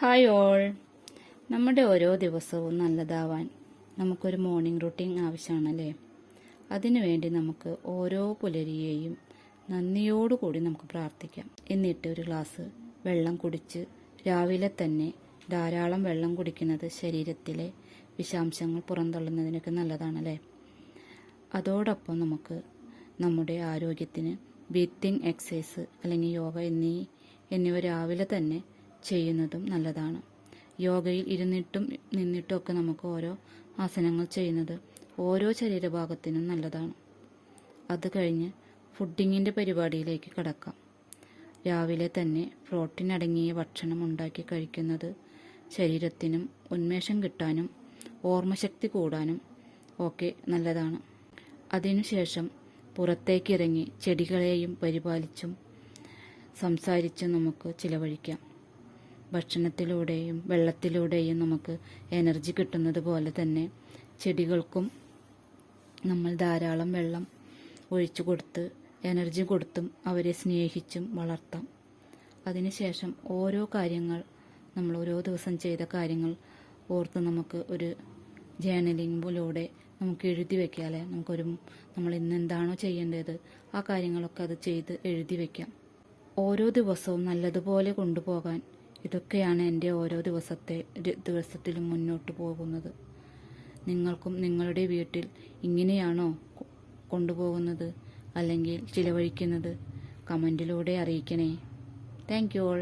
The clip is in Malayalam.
Hi all. നമ്മുടെ ഓരോ ദിവസവും നല്ലതാവാൻ നമുക്കൊരു മോർണിംഗ് റൂട്ടീൻ ആവശ്യമാണല്ലേ. അതിനു വേണ്ടി നമുക്ക് ഓരോ പുലരിയെയും നന്ദിയോടുകൂടി നമുക്ക് പ്രാർത്ഥിക്കാം. എന്നിട്ട് ഒരു ഗ്ലാസ് വെള്ളം കുടിച്ച് രാവിലെ തന്നെ ധാരാളം വെള്ളം കുടിക്കുന്നത് ശരീരത്തിലെ വിഷാംശങ്ങൾ പുറന്തള്ളുന്നതിനൊക്കെ നല്ലതാണല്ലേ. അതോടൊപ്പം നമുക്ക് നമ്മുടെ ആരോഗ്യത്തിന് ബ്രീത്തിങ് എക്സസൈസ് അല്ലെങ്കിൽ യോഗ എന്നിവ രാവിലെ തന്നെ ചെയ്യുന്നതും നല്ലതാണ്. യോഗയിൽ ഇരുന്നിട്ടും നിന്നിട്ടും ഒക്കെ നമുക്ക് ഓരോ ആസനങ്ങൾ ചെയ്യുന്നത് ഓരോ ശരീരഭാഗത്തിനും നല്ലതാണ്. അത് കഴിഞ്ഞ് ഫുഡിങ്ങിൻ്റെ പരിപാടിയിലേക്ക് കടക്കാം. രാവിലെ തന്നെ പ്രോട്ടീൻ അടങ്ങിയ ഭക്ഷണം ഉണ്ടാക്കി കഴിക്കുന്നത് ശരീരത്തിനും ഉന്മേഷം കിട്ടാനും ഓർമ്മശക്തി കൂടാനും ഒക്കെ നല്ലതാണ്. അതിനുശേഷം പുറത്തേക്കിറങ്ങി ചെടികളെയും പരിപാലിച്ചും സംസാരിച്ചും നമുക്ക് ചിലവഴിക്കാം. ഭക്ഷണത്തിലൂടെയും വെള്ളത്തിലൂടെയും നമുക്ക് എനർജി കിട്ടുന്നത് പോലെ തന്നെ ചെടികൾക്കും നമ്മൾ ധാരാളം വെള്ളം ഒഴിച്ചു കൊടുത്ത് എനർജി കൊടുത്തും അവരെ സ്നേഹിച്ചും വളർത്താം. അതിനുശേഷം ഓരോ കാര്യങ്ങൾ നമ്മൾ ഓരോ ദിവസം ചെയ്ത കാര്യങ്ങൾ ഓർത്ത് നമുക്ക് ഒരു ജേർണലിങ്ങിലൂടെ നമുക്ക് എഴുതി വെക്കാമല്ലേ. നമ്മൾ ഇന്ന് എന്താണോ ചെയ്യേണ്ടത് ആ കാര്യങ്ങളൊക്കെ അത് ചെയ്ത് എഴുതി വെക്കാം. ഓരോ ദിവസവും നല്ലതുപോലെ കൊണ്ടുപോകാൻ ഇതൊക്കെയാണ് എൻ്റെ ഓരോ ദിവസത്തിലും മുന്നോട്ട് പോകുന്നത്. നിങ്ങൾക്കും നിങ്ങളുടെ വീട്ടിൽ ഇങ്ങനെയാണോ കൊണ്ടുപോകുന്നത് അല്ലെങ്കിൽ ചിലവഴിക്കുന്നത്? കമൻറ്റിലൂടെ അറിയിക്കണേ. Thank you all.